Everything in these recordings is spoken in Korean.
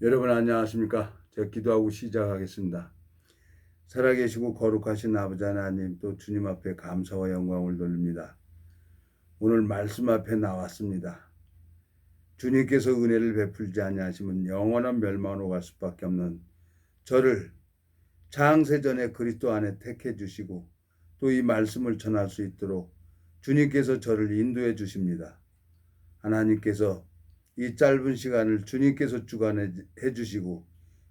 여러분 안녕하십니까? 제가 기도하고 시작하겠습니다. 살아계시고 거룩하신 아버지 하나님, 또 주님 앞에 감사와 영광을 돌립니다. 오늘 말씀 앞에 나왔습니다. 주님께서 은혜를 베풀지 아니하시면 영원한 멸망으로 갈 수밖에 없는 저를 창세전에 그리스도 안에 택해 주시고 또 이 말씀을 전할 수 있도록 주님께서 저를 인도해 주십니다. 하나님께서 이 짧은 시간을 주님께서 주관해 주시고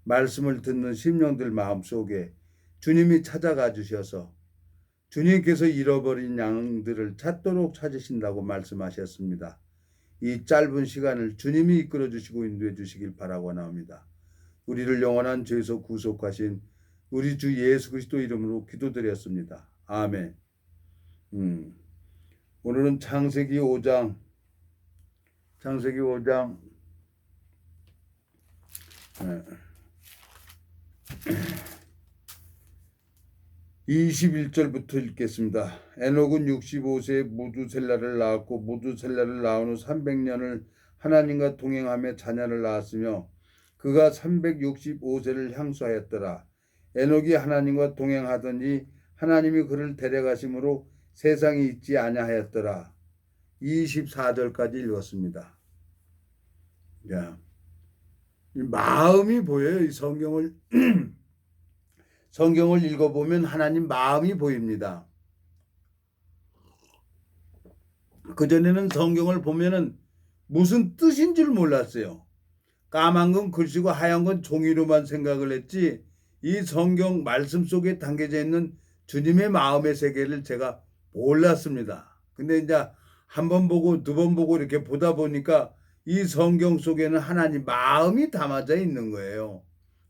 말씀을 듣는 심령들 마음속에 주님이 찾아가 주셔서 주님께서 잃어버린 양들을 찾도록 찾으신다고 말씀하셨습니다. 이 짧은 시간을 주님이 이끌어 주시고 인도해 주시길 바라고 나옵니다. 우리를 영원한 죄에서 구속하신 우리 주 예수 그리스도 이름으로 기도드렸습니다. 아멘. 오늘은 창세기 5장 21절부터 읽겠습니다. 에녹은 65세에 무두셀라를 낳았고 무두셀라를 낳은 후 300년을 하나님과 동행하며 자녀를 낳았으며 그가 365세를 향수하였더라. 에녹이 하나님과 동행하더니 하나님이 그를 데려가심으로 세상에 있지 아니하였더라. 24절까지 읽었습니다. 야, 이 마음이 보여요. 이 성경을 읽어보면 하나님 마음이 보입니다. 그전에는 성경을 보면은 무슨 뜻인 줄 몰랐어요. 까만 건 글씨고 하얀 건 종이로만 생각을 했지 이 성경 말씀 속에 담겨져 있는 주님의 마음의 세계를 제가 몰랐습니다. 근데 이제 한 번 보고 두 번 보고 이렇게 보다 보니까 이 성경 속에는 하나님 마음이 담아져 있는 거예요.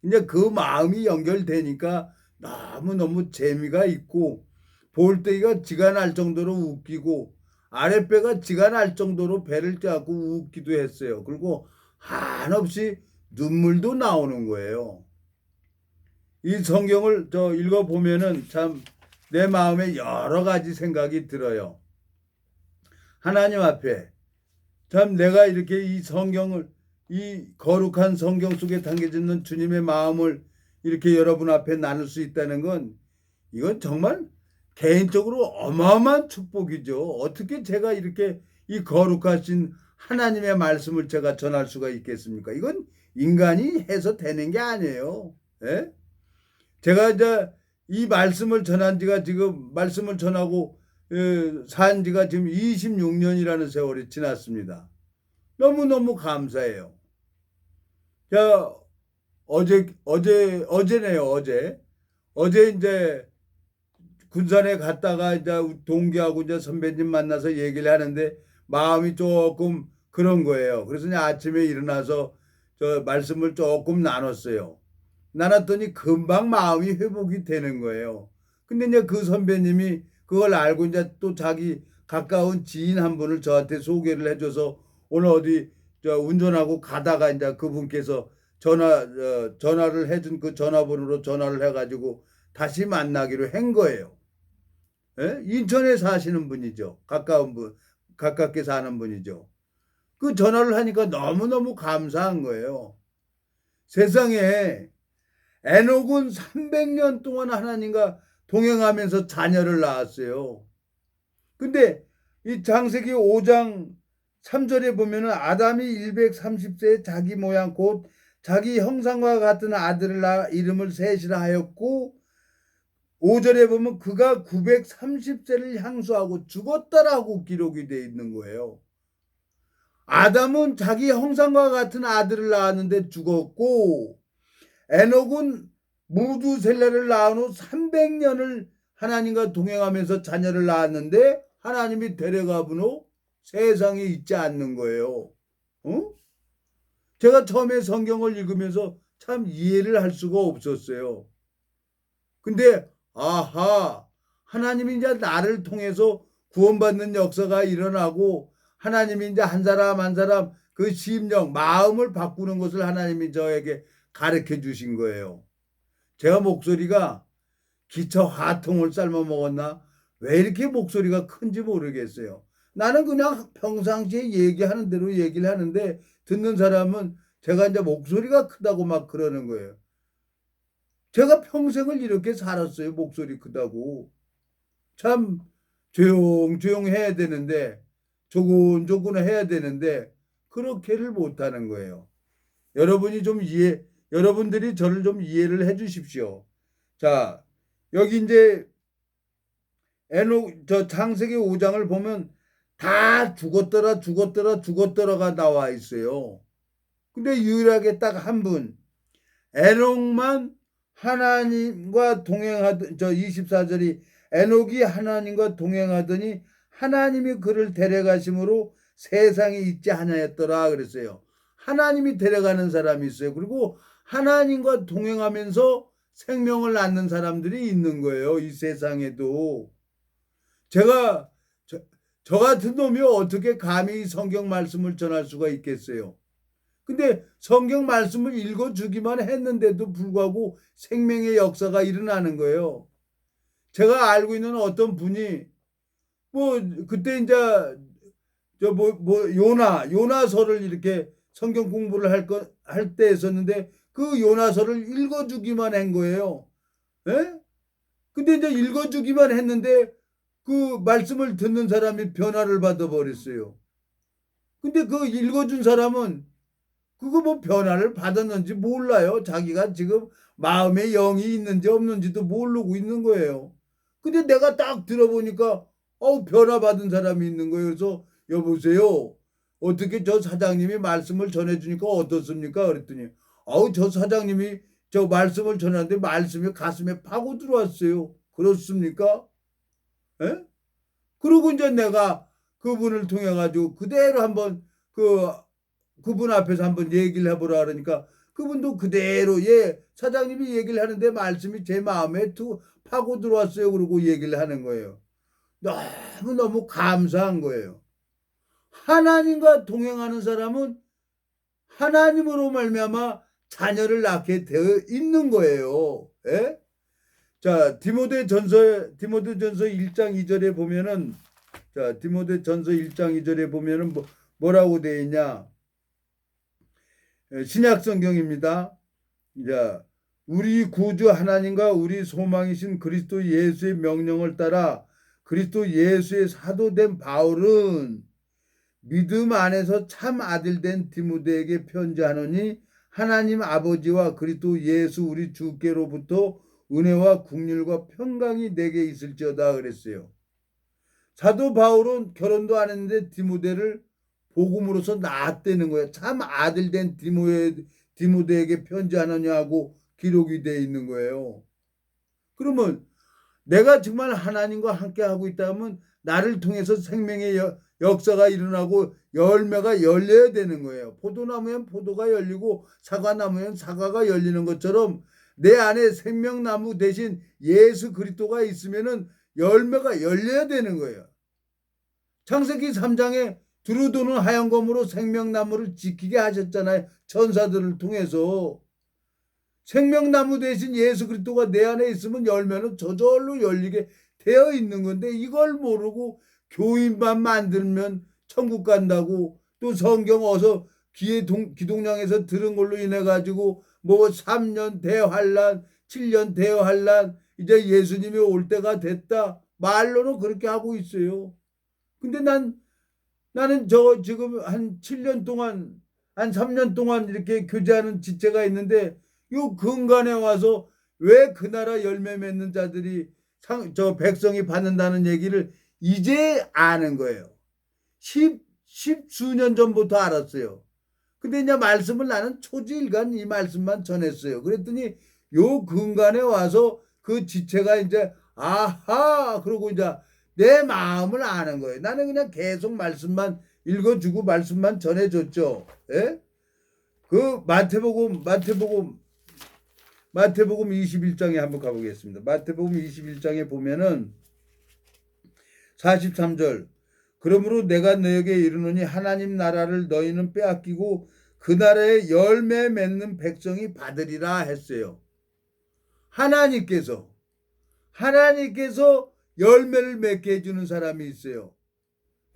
이제 그 마음이 연결되니까 너무너무 재미가 있고 볼때가 지가 날 정도로 웃기고 아랫배가 지가 날 정도로 배를 짜고 웃기도 했어요. 그리고 한없이 눈물도 나오는 거예요. 이 성경을 읽어보면은 참 내 마음에 여러 가지 생각이 들어요. 하나님 앞에 참 내가 이렇게 이 성경을 이 거룩한 성경 속에 담겨져 있는 주님의 마음을 이렇게 여러분 앞에 나눌 수 있다는 건 이건 정말 개인적으로 어마어마한 축복이죠. 어떻게 제가 이렇게 이 거룩하신 하나님의 말씀을 제가 전할 수가 있겠습니까? 이건 인간이 해서 되는 게 아니에요. 예? 제가 이제 이 말씀을 전한 지가 지금 말씀을 전하고 산 지가 지금 26년이라는 세월이 지났습니다. 너무너무 감사해요. 자, 어제네요, 어제 이제 군산에 갔다가 이제 동기하고 이제 선배님 만나서 얘기를 하는데 마음이 조금 그런 거예요. 그래서 이제 아침에 일어나서 저 말씀을 조금 나눴어요. 나눴더니 금방 마음이 회복이 되는 거예요. 근데 이제 그 선배님이 그걸 알고 이제 또 자기 가까운 지인 한 분을 저한테 소개를 해줘서 오늘 어디 운전하고 가다가 이제 그분께서 전화를 해준 그 전화번호로 전화를 해가지고 다시 만나기로 한 거예요. 예? 인천에 사시는 분이죠. 가까운 분, 가깝게 사는 분이죠. 그 전화를 하니까 너무너무 감사한 거예요. 세상에 에녹은 300년 동안 하나님과 동행하면서 자녀를 낳았어요. 근데 이 창세기 5장 3절에 보면은 아담이 130세에 자기 모양 곧 자기 형상과 같은 아들을 낳아 이름을 셋이라 하였고 5절에 보면 그가 930세를 향수하고 죽었다라고 기록이 되어 있는 거예요. 아담은 자기 형상과 같은 아들을 낳았는데 죽었고 에녹은 무두셀라를 낳은 후 300년을 하나님과 동행하면서 자녀를 낳았는데 하나님이 데려가본 후 세상에 있지 않는 거예요. 제가 처음에 성경을 읽으면서 참 이해를 할 수가 없었어요. 근데 아하, 하나님이 이제 나를 통해서 구원받는 역사가 일어나고 하나님이 이제 한 사람 한 사람 그 심령, 마음을 바꾸는 것을 하나님이 저에게 가르쳐 주신 거예요. 제가 목소리가 기차 화통을 삶아 먹었나? 왜 이렇게 목소리가 큰지 모르겠어요. 나는 그냥 평상시에 얘기하는 대로 얘기를 하는데 듣는 사람은 제가 이제 목소리가 크다고 막 그러는 거예요. 제가 평생을 이렇게 살았어요. 목소리 크다고. 참 조용조용 해야 되는데, 조곤조곤 해야 되는데 그렇게를 못하는 거예요. 여러분이 좀 여러분들이 저를 좀 이해를 해 주십시오. 자, 여기 이제 저 창세기 5장을 보면 다 죽었더라가 나와 있어요. 근데 유일하게 딱 한 분, 에녹만 하나님과 동행하던, 저 24절이 에녹이 하나님과 동행하더니 하나님이 그를 데려가심으로 세상에 있지 아니하였더라 그랬어요. 하나님이 데려가는 사람이 있어요. 그리고 하나님과 동행하면서 생명을 낳는 사람들이 있는 거예요. 이 세상에도. 제가 저 같은 놈이 어떻게 감히 성경 말씀을 전할 수가 있겠어요. 근데 성경 말씀을 읽어주기만 했는데도 불구하고 생명의 역사가 일어나는 거예요. 제가 알고 있는 어떤 분이 뭐 그때 이제 저 요나서를 이렇게 성경 공부를 할 때 했었는데 그 요나서를 읽어주기만 한 거예요. 예? 근데 이제 읽어주기만 했는데 그 말씀을 듣는 사람이 변화를 받아버렸어요. 근데 그 읽어준 사람은 그거 뭐 변화를 받았는지 몰라요. 자기가 지금 마음에 영이 있는지 없는지도 모르고 있는 거예요. 근데 내가 딱 들어보니까 변화 받은 사람이 있는 거예요. 그래서 여보세요. 어떻게 저 사장님이 말씀을 전해주니까 어떻습니까? 그랬더니 저 사장님이 저 말씀을 전하는데 말씀이 가슴에 파고 들어왔어요. 그렇습니까? 예? 그리고 이제 내가 그분을 통해 가지고 그대로 한번 그분 앞에서 한번 얘기를 해보라 그러니까 그분도 그대로 사장님이 얘기를 하는데 말씀이 제 마음에 파고 들어왔어요. 그러고 얘기를 하는 거예요. 너무너무 감사한 거예요. 하나님과 동행하는 사람은 하나님으로 말미암아 자녀를 낳게 되어 있는 거예요. 예? 자, 디모데전서 1장 2절에 보면은 디모데전서 1장 2절에 보면은 뭐라고 되어 있냐? 신약 성경입니다. 이제 우리 구주 하나님과 우리 소망이신 그리스도 예수의 명령을 따라 그리스도 예수의 사도된 바울은 믿음 안에서 참 아들 된 디모데에게 편지하노니 하나님 아버지와 그리스도 예수 우리 주께로부터 은혜와 국률과 평강이 내게 있을지어다 그랬어요. 사도 바울은 결혼도 안 했는데 디모데를 복음으로서 낳았다는 거예요. 참 아들 된 디모데에게 편지하느냐고 기록이 되어 있는 거예요. 그러면 내가 정말 하나님과 함께 하고 있다면 나를 통해서 생명의 역사가 일어나고 열매가 열려야 되는 거예요. 포도나무엔 포도가 열리고 사과나무엔 사과가 열리는 것처럼 내 안에 생명나무 대신 예수 그리스도가 있으면은 열매가 열려야 되는 거예요. 창세기 3장에 두루 도는 하얀 검으로 생명나무를 지키게 하셨잖아요. 천사들을 통해서. 생명나무 대신 예수 그리스도가 내 안에 있으면 열매는 저절로 열리게 되어 있는 건데 이걸 모르고 교인만 만들면 천국 간다고 또 성경 어서 기동량에서 들은 걸로 인해 가지고 뭐 3년 대환란 7년 대환란 이제 예수님이 올 때가 됐다 말로는 그렇게 하고 있어요. 근데 나는 저 지금 한 7년 동안 한 3년 동안 이렇게 교제하는 지체가 있는데 요 근간에 와서 왜 그 나라 열매 맺는 자들이 저 백성이 받는다는 얘기를 이제 아는 거예요. 십수년 전부터 알았어요. 근데 이제 말씀을 나는 초지일간 이 말씀만 전했어요. 그랬더니 요 근간에 와서 그 지체가 이제 아하 그러고 이제 내 마음을 아는 거예요. 나는 그냥 계속 말씀만 읽어주고 말씀만 전해줬죠. 예? 그 마태복음 21장에 한번 가보겠습니다. 마태복음 21장에 보면은 43절 그러므로 내가 너에게 이르노니 하나님 나라를 너희는 빼앗기고 그 나라에 열매 맺는 백성이 받으리라 했어요. 하나님께서 열매를 맺게 해주는 사람이 있어요.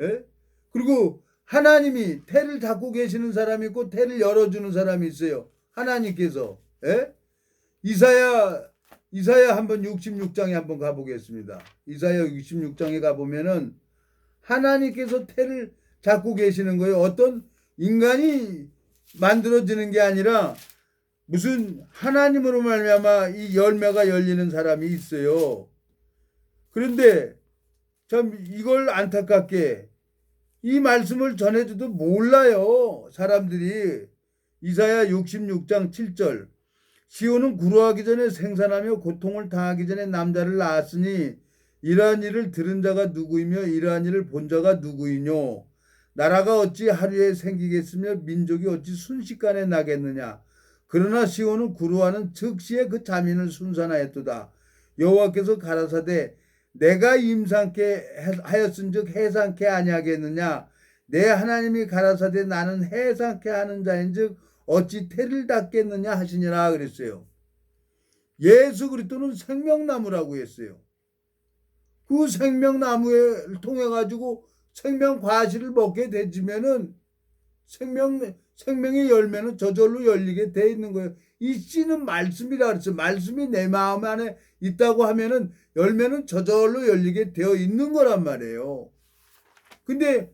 예? 그리고 하나님이 태를 닫고 계시는 사람이 있고 태를 열어주는 사람이 있어요. 하나님께서. 예? 이사야 한번 66장에 한번 가보겠습니다. 이사야 66장에 가보면은 하나님께서 태를 잡고 계시는 거예요. 어떤 인간이 만들어지는 게 아니라 무슨 하나님으로 말미암아 이 열매가 열리는 사람이 있어요. 그런데 참 이걸 안타깝게 이 말씀을 전해줘도 몰라요. 사람들이. 이사야 66장 7절 시온은 구루하기 전에 생산하며 고통을 당하기 전에 남자를 낳았으니 이러한 일을 들은 자가 누구이며 이러한 일을 본 자가 누구이뇨. 나라가 어찌 하루에 생기겠으며 민족이 어찌 순식간에 나겠느냐. 그러나 시온은 구루하는 즉시에 그 자민을 순산하였도다. 여호와께서 가라사대 내가 임상케 하였은즉 해상케 아니하겠느냐. 내 하나님이 가라사대 나는 해상케 하는 자인즉 어찌 태를 닫겠느냐 하시니라 그랬어요. 예수 그리스도는 생명나무라고 했어요. 그 생명나무를 통해 가지고 생명 과실을 먹게 되지면은 생명의 열매는 저절로 열리게 돼 있는 거예요. 이 씨는 말씀이라 그랬어요. 말씀이 내 마음 안에 있다고 하면은 열매는 저절로 열리게 되어 있는 거란 말이에요. 근데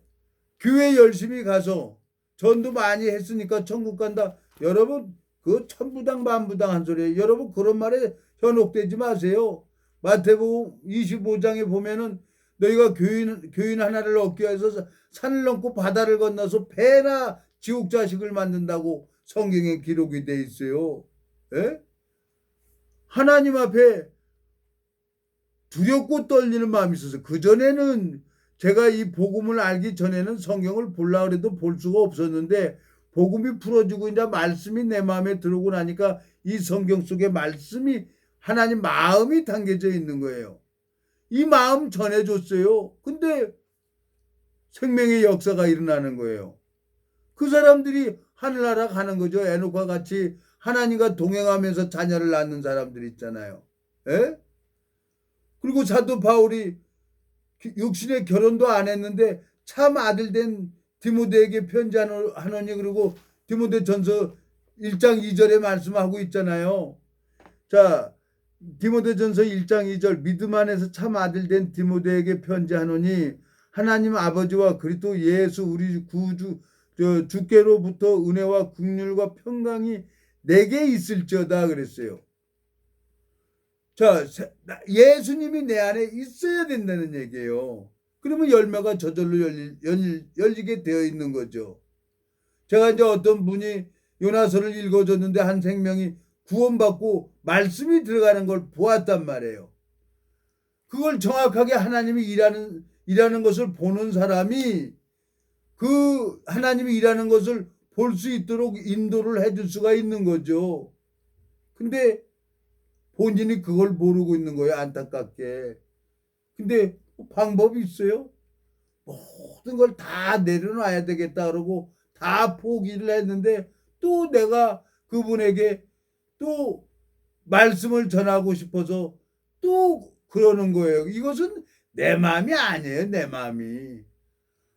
교회 열심히 가서 전도 많이 했으니까 천국 간다. 여러분 그 천부당 만부당 한 소리예요. 여러분 그런 말에 현혹되지 마세요. 마태복음 25장에 보면은 너희가 교인 하나를 얻기 위해서 산을 넘고 바다를 건너서 배나 지옥 자식을 만든다고 성경에 기록이 돼 있어요. 예? 하나님 앞에 두렵고 떨리는 마음이 있어서 그전에는 제가 이 복음을 알기 전에는 성경을 보려고 해도 볼 수가 없었는데 복음이 풀어지고 이제 말씀이 내 마음에 들어오고 나니까 이 성경 속에 말씀이 하나님 마음이 담겨져 있는 거예요. 이 마음 전해줬어요. 근데 생명의 역사가 일어나는 거예요. 그 사람들이 하늘나라 가는 거죠. 에녹과 같이 하나님과 동행하면서 자녀를 낳는 사람들 있잖아요. 에? 그리고 사도 바울이 육신의 결혼도 안 했는데 참 아들 된 디모데에게 편지하노니 그리고 디모데전서 1장 2절에 말씀하고 있잖아요. 자, 디모데전서 1장 2절 믿음 안에서 참 아들 된 디모데에게 편지하노니 하나님 아버지와 그리스도 예수 우리 구주 주께로부터 은혜와 긍휼과 평강이 내게 있을지어다 그랬어요. 자, 예수님이 내 안에 있어야 된다는 얘기예요. 그러면 열매가 저절로 열리게 되어 있는 거죠. 제가 이제 어떤 분이 요나서를 읽어줬는데 한 생명이 구원받고 말씀이 들어가는 걸 보았단 말이에요. 그걸 정확하게 하나님이 일하는 것을 보는 사람이 그 하나님이 일하는 것을 볼 수 있도록 인도를 해줄 수가 있는 거죠. 근데 본인이 그걸 모르고 있는 거예요. 안타깝게. 근데 방법이 있어요? 모든 걸 다 내려놔야 되겠다 그러고 다 포기를 했는데 또 내가 그분에게 또 말씀을 전하고 싶어서 또 그러는 거예요. 이것은 내 마음이 아니에요. 내 마음이.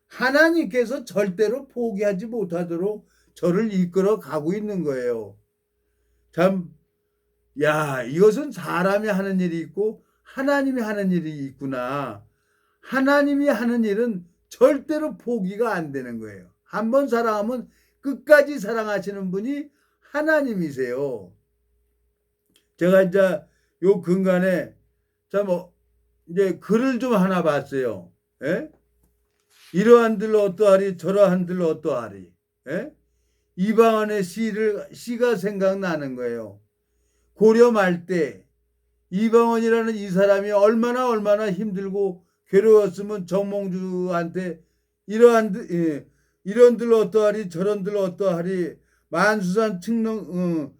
하나님께서 절대로 포기하지 못하도록 저를 이끌어 가고 있는 거예요. 참, 야, 이것은 사람이 하는 일이 있고 하나님이 하는 일이 있구나. 하나님이 하는 일은 절대로 포기가 안 되는 거예요. 한번 사랑하면 끝까지 사랑하시는 분이 하나님이세요. 제가 이제 요 근간에 참 이제 글을 좀 하나 봤어요. 예? 이러한들 어떠하리 저러한들 어떠하리. 예? 이방원의 시가 생각나는 거예요. 고려 말 때 이방원이라는 이 사람이 얼마나 힘들고 괴로웠으면 정몽주한테 이런들 어떠하리 저런들 어떠하리 만수산 측렁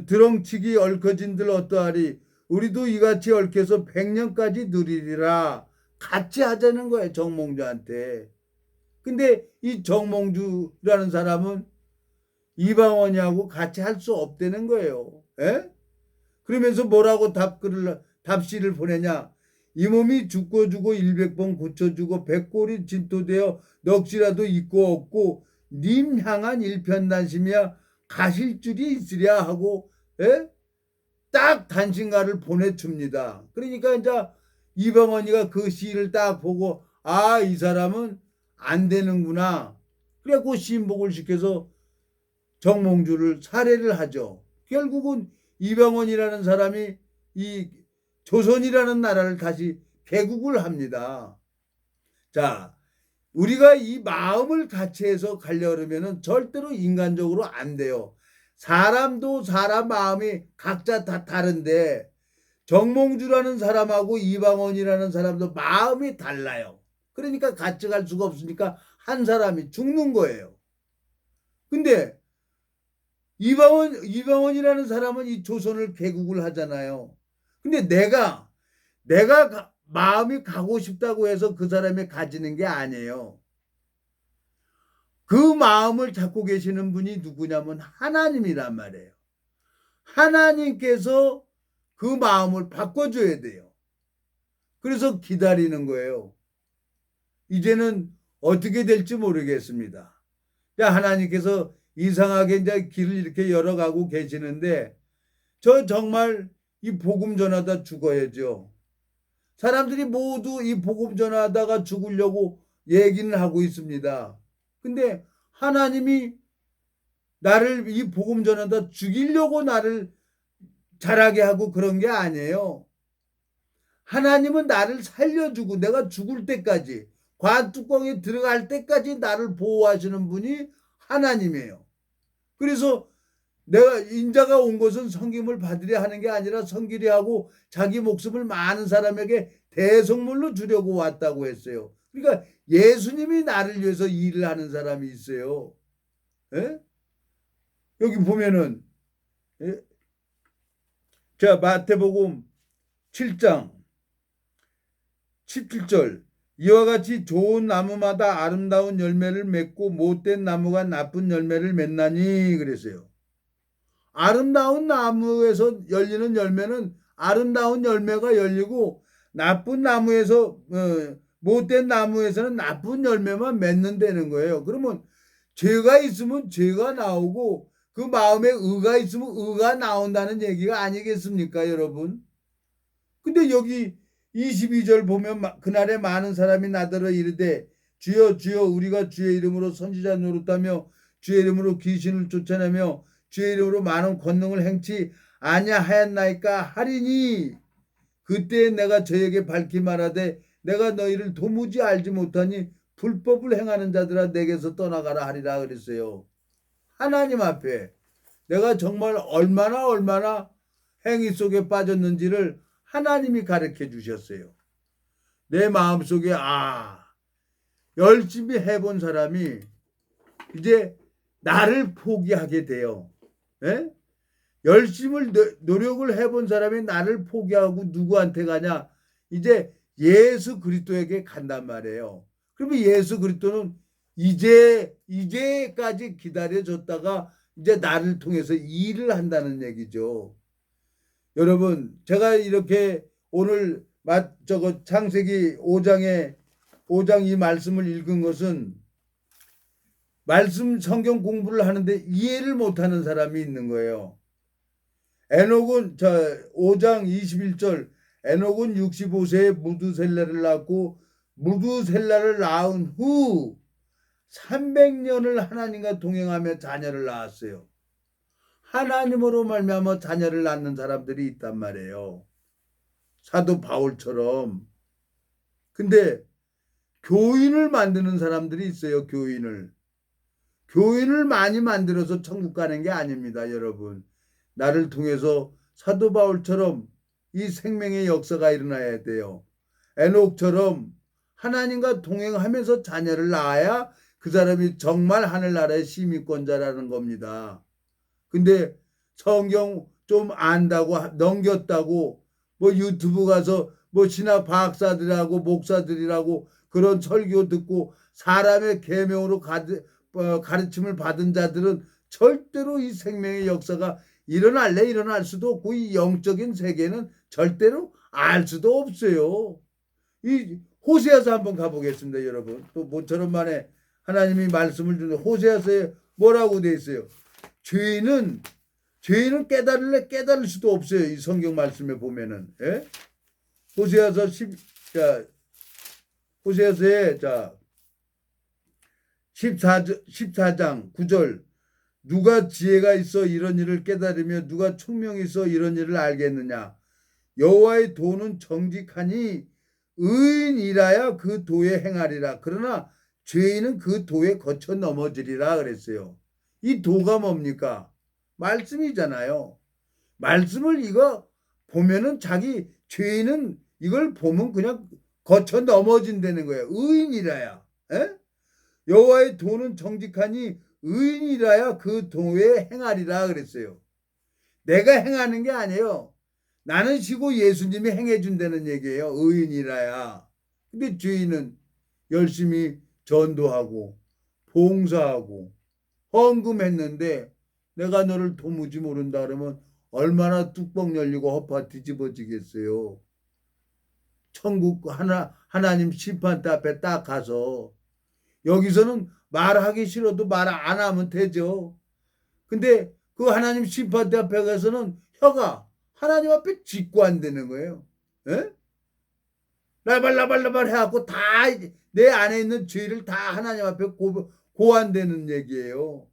드렁치기 얽혀진들 어떠하리 우리도 이같이 얽혀서 100년까지 누리리라 같이 하자는 거예요. 정몽주한테. 근데 이 정몽주라는 사람은 이방원이하고 같이 할 수 없다는 거예요. 에? 그러면서 뭐라고 답시를 보내냐. 이 몸이 죽고 주고 100번 고쳐주고 백골이 진토되어 넋이라도 있고 없고 님 향한 일편단심이야 가실 줄이 있으랴 하고 예? 딱 단신가를 보내줍니다. 그러니까 이제 이방원이가 그 시를 딱 보고 아, 이 사람은 안 되는구나. 그래갖고 신복을 시켜서 정몽주를 살해를 하죠. 결국은 이방원이라는 사람이 이 조선이라는 나라를 다시 개국을 합니다. 자, 우리가 이 마음을 같이 해서 가려면 절대로 인간적으로 안 돼요. 사람도 사람 마음이 각자 다 다른데 정몽주라는 사람하고 이방원이라는 사람도 마음이 달라요. 그러니까 같이 갈 수가 없으니까 한 사람이 죽는 거예요. 근데 이방원이라는 사람은 이 조선을 개국을 하잖아요. 근데 내가 마음이 가고 싶다고 해서 그 사람이 가지는 게 아니에요. 그 마음을 잡고 계시는 분이 누구냐면 하나님이란 말이에요. 하나님께서 그 마음을 바꿔줘야 돼요. 그래서 기다리는 거예요. 이제는 어떻게 될지 모르겠습니다. 하나님께서 이상하게 이제 길을 이렇게 열어가고 계시는데 저 정말 이 복음 전하다 죽어야죠. 사람들이 모두 이 복음 전하다가 죽으려고 얘기는 하고 있습니다. 근데 하나님이 나를 이 복음 전하다 죽이려고 나를 자라게 하고 그런 게 아니에요. 하나님은 나를 살려주고 내가 죽을 때까지 관뚜껑에 들어갈 때까지 나를 보호하시는 분이 하나님이에요. 그래서 내가 인자가 온 것은 섬김을 받으려 하는 게 아니라 섬기려 하고 자기 목숨을 많은 사람에게 대속물로 주려고 왔다고 했어요. 그러니까 예수님이 나를 위해서 일을 하는 사람이 있어요. 예? 여기 보면은 예? 자, 마태복음 7장 17절 이와 같이 좋은 나무마다 아름다운 열매를 맺고 못된 나무가 나쁜 열매를 맺나니 그랬어요. 아름다운 나무에서 열리는 열매는 아름다운 열매가 열리고 나쁜 나무에서 못된 나무에서는 나쁜 열매만 맺는다는 거예요. 그러면 죄가 있으면 죄가 나오고 그 마음에 의가 있으면 의가 나온다는 얘기가 아니겠습니까, 여러분? 근데 여기 22절 보면 그날에 많은 사람이 나더러 이르되 주여 주여 우리가 주의 이름으로 선지자 노릇하며 주의 이름으로 귀신을 쫓아내며 주의 이름으로 많은 권능을 행치 아냐하였나이까 하리니 그때 내가 저에게 밝히 말하되 내가 너희를 도무지 알지 못하니 불법을 행하는 자들아 내게서 떠나가라 하리라 그랬어요. 하나님 앞에 내가 정말 얼마나 행위 속에 빠졌는지를 하나님이 가르쳐 주셨어요. 내 마음속에 열심히 해본 사람이 이제 나를 포기하게 돼요. 예? 열심히 노력을 해본 사람이 나를 포기하고 누구한테 가냐? 이제 예수 그리스도에게 간단 말이에요. 그러면 예수 그리스도는 이제까지 기다려줬다가 이제 나를 통해서 일을 한다는 얘기죠. 여러분, 제가 이렇게 오늘 창세기 5장 이 말씀을 읽은 것은 말씀 성경 공부를 하는데 이해를 못하는 사람이 있는 거예요. 에녹은 5장 21절 에녹은 65세에 무두셀라를 낳고 무두셀라를 낳은 후 300년을 하나님과 동행하며 자녀를 낳았어요. 하나님으로 말미암아 자녀를 낳는 사람들이 있단 말이에요. 사도 바울처럼. 근데 교인을 만드는 사람들이 있어요. 교인을 많이 만들어서 천국 가는 게 아닙니다, 여러분. 나를 통해서 사도 바울처럼 이 생명의 역사가 일어나야 돼요. 에녹처럼 하나님과 동행하면서 자녀를 낳아야 그 사람이 정말 하늘나라의 시민권자라는 겁니다. 근데 성경 좀 안다고 넘겼다고 유튜브 가서 신학 박사들하고 목사들이라고 그런 설교 듣고 사람의 계명으로 가르침을 받은 자들은 절대로 이 생명의 역사가 일어날 수도 없고 이 영적인 세계는 절대로 알 수도 없어요. 이 호세아서 한번 가보겠습니다, 여러분. 또 모처럼 만에 하나님이 말씀을 주는 호세아서에 뭐라고 돼 있어요? 죄인은 깨달을 수도 없어요. 이 성경 말씀에 보면은. 예? 호세아서 10, 자, 호세아서에, 자, 14장 9절. 누가 지혜가 있어 이런 일을 깨달으며 누가 총명이 있어 이런 일을 알겠느냐. 여호와의 도는 정직하니 의인이라야 그 도에 행하리라. 그러나 죄인은 그 도에 거쳐 넘어지리라 그랬어요. 이 도가 뭡니까? 말씀이잖아요. 말씀을 이거 보면은 자기 죄인은 이걸 보면 그냥 거쳐 넘어진다는 거예요. 의인이라야. 에? 여호와의 도는 정직하니 의인이라야 그 도에 행하리라 그랬어요. 내가 행하는 게 아니에요. 나는 쉬고 예수님이 행해 준다는 얘기예요. 의인이라야. 근데 죄인은 열심히 전도하고 봉사하고 헌금했는데 내가 너를 도무지 모른다 그러면 얼마나 뚜껑 열리고 허파 뒤집어지겠어요. 천국 하나님 심판대 앞에 딱 가서 여기서는 말하기 싫어도 말 안 하면 되죠. 근데 그 하나님 심판대 앞에 가서는 혀가 하나님 앞에 짓고 안 되는 거예요. 에? 라발라발라발 해갖고 다 내 안에 있는 죄를 다 하나님 앞에 고안되는 얘기예요.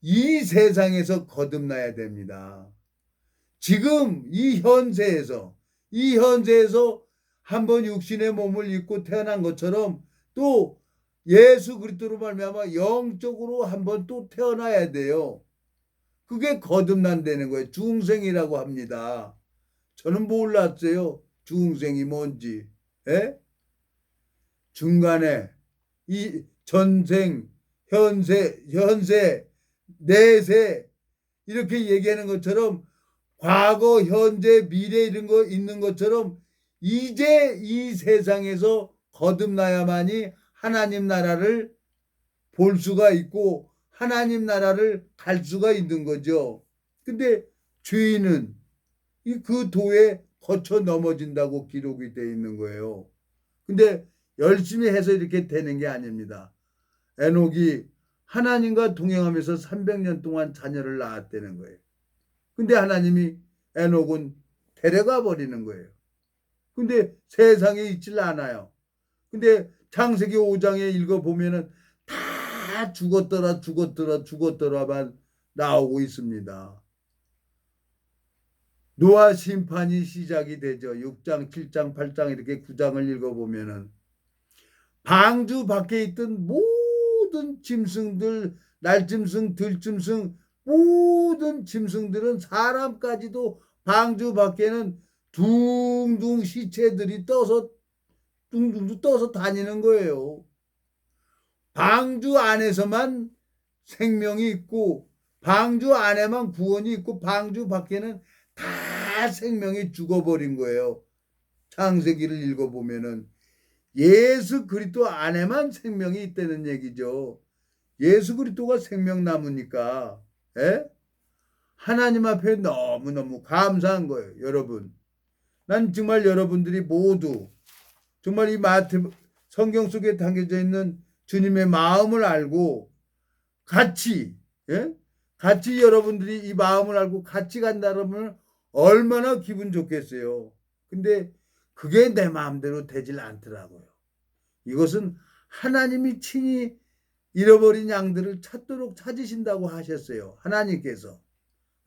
이 세상에서 거듭나야 됩니다. 지금 이 현세에서 한번 육신의 몸을 입고 태어난 것처럼 또 예수 그리스도로 말미암아 영적으로 한번 또 태어나야 돼요. 그게 거듭난다는 거예요. 중생이라고 합니다. 저는 몰랐어요. 중생이 뭔지. 에? 중간에 이 전생, 현세, 내세 이렇게 얘기하는 것처럼 과거, 현재, 미래 이런 거 있는 것처럼 이제 이 세상에서 거듭나야만이 하나님 나라를 볼 수가 있고 하나님 나라를 갈 수가 있는 거죠. 근데 죄인은 그 도에 거쳐 넘어진다고 기록이 되어 있는 거예요. 근데 열심히 해서 이렇게 되는 게 아닙니다. 에녹이 하나님과 동행하면서 300년 동안 자녀를 낳았다는 거예요. 근데 하나님이 에녹은 데려가 버리는 거예요. 근데 세상에 있질 않아요. 근데 창세기 5장에 읽어보면은 다 죽었더라만 나오고 있습니다. 노아 심판이 시작이 되죠. 6장, 7장, 8장 이렇게 9장을 읽어보면은 방주 밖에 있던 모든 짐승들, 날짐승, 들짐승, 모든 짐승들은 사람까지도 방주 밖에는 둥둥 시체들이 둥둥 떠서 다니는 거예요. 방주 안에서만 생명이 있고 방주 안에만 구원이 있고 방주 밖에는 다 생명이 죽어버린 거예요. 창세기를 읽어보면은 예수 그리스도 안에만 생명이 있다는 얘기죠. 예수 그리스도가 생명나무니까 하나님 앞에 너무너무 감사한 거예요. 여러분, 난 정말 여러분들이 모두 정말 이 성경 속에 담겨져 있는 주님의 마음을 알고 같이 여러분들이 이 마음을 알고 같이 간다면 얼마나 기분 좋겠어요. 근데 그게 내 마음대로 되질 않더라고요. 이것은 하나님이 친히 잃어버린 양들을 찾도록 찾으신다고 하셨어요. 하나님께서.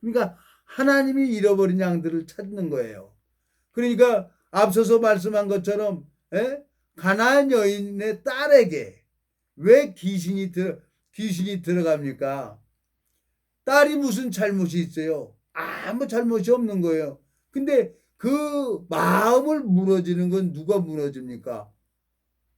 그러니까 하나님이 잃어버린 양들을 찾는 거예요. 그러니까 앞서서 말씀한 것처럼 가나안 여인의 딸에게 왜 귀신이 들어갑니까? 딸이 무슨 잘못이 있어요? 아무 잘못이 없는 거예요. 근데 그 마음을 무너지는 건 누가 무너집니까?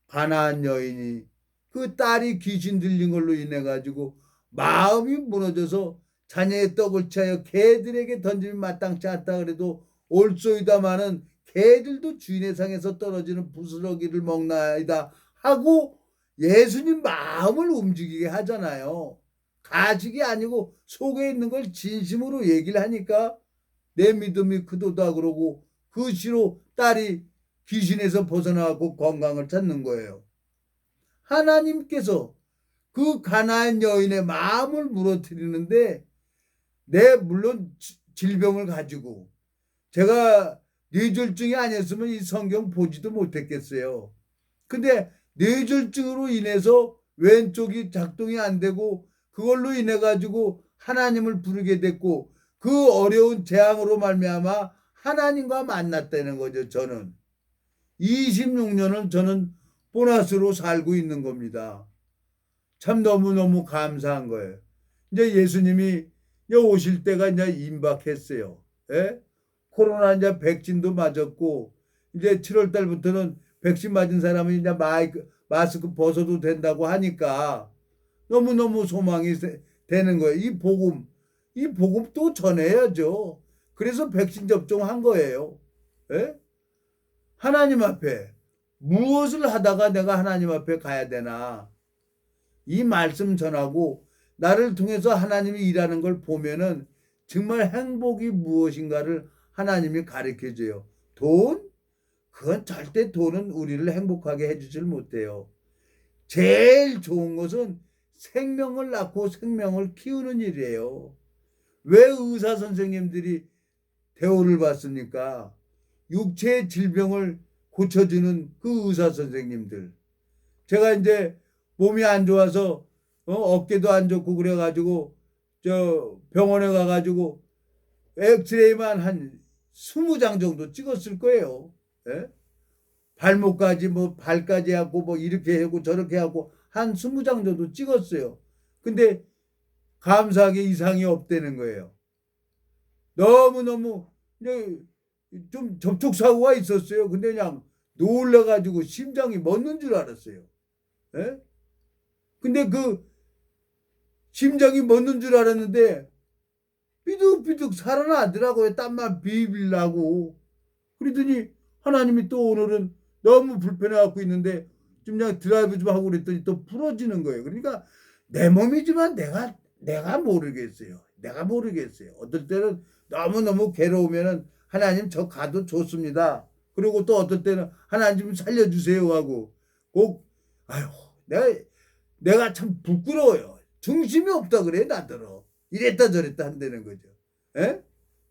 가나안 여인이 그 딸이 귀신 들린 걸로 인해 가지고 마음이 무너져서 자녀의 떡을 취하여 개들에게 던지면 마땅치 않다 그래도 옳소이다마는 개들도 주인의 상에서 떨어지는 부스러기를 먹나이다 하고 예수님 마음을 움직이게 하잖아요. 가식이 아니고 속에 있는 걸 진심으로 얘기를 하니까 내 믿음이 크도다 그러고 그 시로 딸이 귀신에서 벗어나고 건강을 찾는 거예요. 하나님께서 그 가나안 여인의 마음을 무너뜨리는데 물론 질병을 가지고 제가 뇌졸중이 아니었으면 이 성경 보지도 못했겠어요. 근데 뇌졸중으로 인해서 왼쪽이 작동이 안 되고 그걸로 인해 가지고 하나님을 부르게 됐고 그 어려운 재앙으로 말미암아 하나님과 만났다는 거죠. 저는 26년을 저는 보너스로 살고 있는 겁니다. 참 너무너무 감사한 거예요. 이제 예수님이 이제 오실 때가 이제 임박했어요. 예? 코로나 이제 백신도 맞았고 이제 7월 달부터는 백신 맞은 사람은 이제 마스크 벗어도 된다고 하니까 너무너무 소망이 되는 거예요. 이 복음 또 전해야죠. 그래서 백신 접종한 거예요. 예? 하나님 앞에 무엇을 하다가 내가 하나님 앞에 가야 되나? 이 말씀 전하고 나를 통해서 하나님이 일하는 걸 보면은 정말 행복이 무엇인가를 하나님이 가르쳐 줘요. 돈? 그건 절대 돈은 우리를 행복하게 해주질 못해요. 제일 좋은 것은 생명을 낳고 생명을 키우는 일이에요. 왜 의사 선생님들이 대우를 받습니까? 육체의 질병을 고쳐주는 그 의사 선생님들. 제가 이제 몸이 안 좋아서 어깨도 안 좋고 그래가지고 저 병원에 가가지고 엑스레이만 한 20장 정도 찍었을 거예요. 예? 발목까지 뭐 발까지 하고 뭐 이렇게 하고 저렇게 하고 한 20장 정도 찍었어요. 근데 감사하게 이상이 없다는 거예요. 너무너무 좀 접촉사고가 있었어요. 근데 그냥 놀라가지고 심장이 멎는 줄 알았어요. 예? 근데 그 심장이 멎는 줄 알았는데 삐죽삐죽 살아나더라고요. 땀만 비빌 나고. 그러더니 하나님이 또 오늘은 너무 불편해갖고 있는데 좀 그냥 드라이브 좀 하고 그랬더니 또 부러지는 거예요. 그러니까 내 몸이지만 내가 모르겠어요. 내가 모르겠어요. 어떨 때는 너무너무 괴로우면은 하나님 저 가도 좋습니다. 그리고 또 어떨 때는 하나님 좀 살려주세요 하고 꼭 아유 내가 참 부끄러워요. 중심이 없다 그래 나더러. 이랬다 저랬다 한다는 거죠. 에?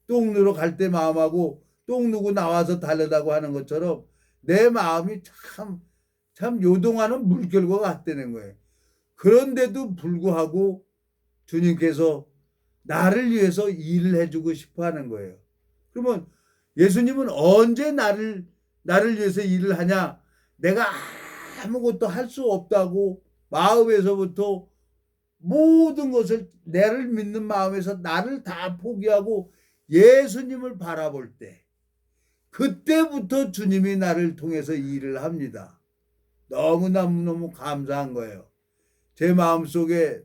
똥 누러 갈 때 마음하고 똥 누고 나와서 달려다고 하는 것처럼 내 마음이 참 요동하는 물결과 같다는 거예요. 그런데도 불구하고 주님께서 나를 위해서 일을 해주고 싶어 하는 거예요. 그러면 예수님은 언제 나를 위해서 일을 하냐? 내가 아무것도 할 수 없다고 마음에서부터 모든 것을 나를 믿는 마음에서 나를 다 포기하고 예수님을 바라볼 때 그때부터 주님이 나를 통해서 일을 합니다. 너무너무 감사한 거예요. 제 마음속에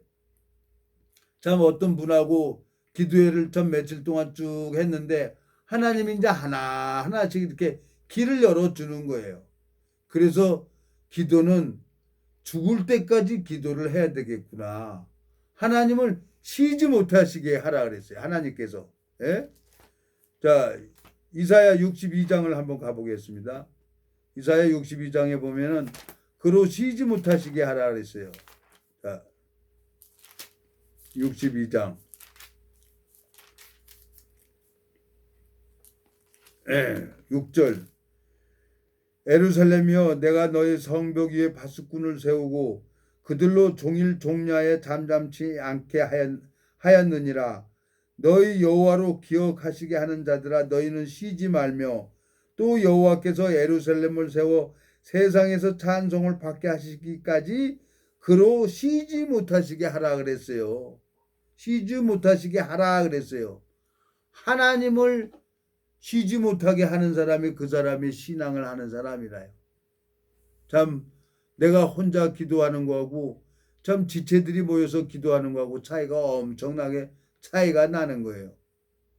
참 어떤 분하고 기도회를 참 며칠 동안 쭉 했는데 하나님이 이제 하나하나씩 이렇게 길을 열어주는 거예요. 그래서 기도는 죽을 때까지 기도를 해야 되겠구나. 하나님을 쉬지 못하시게 하라 그랬어요. 하나님께서. 예? 자, 이사야 62장을 한번 가보겠습니다. 이사야 62장에 보면은 그로 쉬지 못하시게 하라 그랬어요. 자, 62장. 예, 6절. 에루살렘이여 내가 너의 성벽 위에 바스꾼을 세우고 그들로 종일 종야에 잠잠치 않게 하였느니라. 너희 여호와로 기억하시게 하는 자들아 너희는 쉬지 말며 또 여호와께서 에루살렘을 세워 세상에서 찬송을 받게 하시기까지 그로 쉬지 못하시게 하라 그랬어요. 쉬지 못하시게 하라 그랬어요. 하나님을 쉬지 못하게 하는 사람이 그 사람이 신앙을 하는 사람이라요. 참 내가 혼자 기도하는 거하고 참 지체들이 모여서 기도하는 거하고 차이가 엄청나게 차이가 나는 거예요.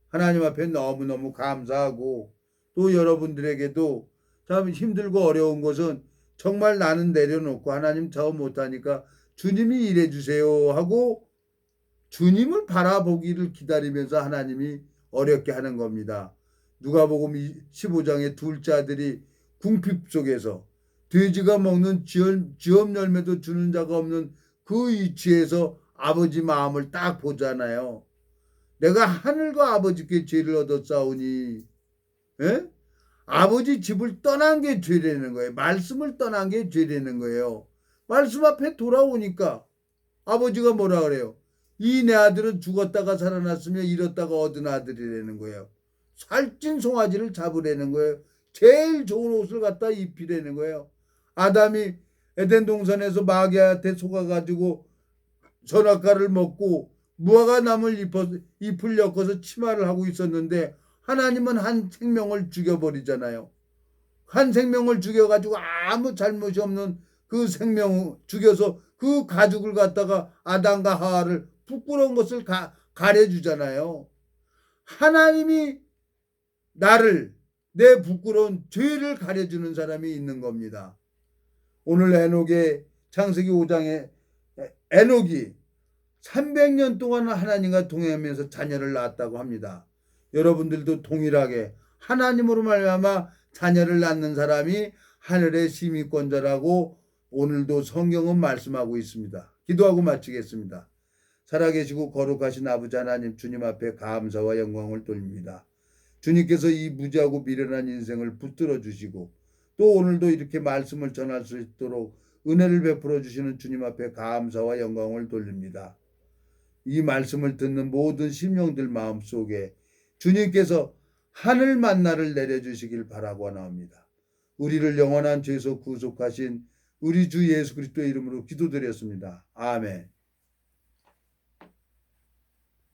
하나님 앞에 너무너무 감사하고 또 여러분들에게도 참 힘들고 어려운 것은 정말 나는 내려놓고 하나님 저 못하니까 주님이 일해 주세요 하고 주님을 바라보기를 기다리면서 하나님이 어렵게 하는 겁니다. 누가복음 15장의 둘째 아들이 궁핍 속에서 돼지가 먹는 지업 열매도 주는 자가 없는 그 위치에서 아버지 마음을 딱 보잖아요. 내가 하늘과 아버지께 죄를 얻었사오니, 예? 아버지 집을 떠난 게 죄라는 거예요. 말씀을 떠난 게 죄라는 거예요. 말씀 앞에 돌아오니까 아버지가 뭐라 그래요? 이 내 아들은 죽었다가 살아났으며 잃었다가 얻은 아들이라는 거예요. 살찐 송아지를 잡으라는 거예요. 제일 좋은 옷을 갖다 입히라는 거예요. 아담이 에덴 동산에서 마귀한테 속아가지고 선악과를 먹고 무화과 나물 잎을 엮어서 치마를 하고 있었는데 하나님은 한 생명을 죽여버리잖아요. 한 생명을 죽여가지고 아무 잘못이 없는 그 생명을 죽여서 그 가죽을 갖다가 아담과 하와를 부끄러운 것을 가려주잖아요. 하나님이 나를 내 부끄러운 죄를 가려주는 사람이 있는 겁니다. 오늘 에녹의 창세기 5장에 에녹이 300년 동안 하나님과 동행하면서 자녀를 낳았다고 합니다. 여러분들도 동일하게 하나님으로 말미암아 자녀를 낳는 사람이 하늘의 시민권자라고 오늘도 성경은 말씀하고 있습니다. 기도하고 마치겠습니다. 살아계시고 거룩하신 아버지 하나님, 주님 앞에 감사와 영광을 돌립니다. 주님께서 이 무지하고 미련한 인생을 붙들어 주시고 또 오늘도 이렇게 말씀을 전할 수 있도록 은혜를 베풀어 주시는 주님 앞에 감사와 영광을 돌립니다. 이 말씀을 듣는 모든 심령들 마음속에 주님께서 하늘 만나를 내려주시길 바라고 나옵니다. 우리를 영원한 죄에서 구속하신 우리 주 예수 그리스도의 이름으로 기도드렸습니다. 아멘.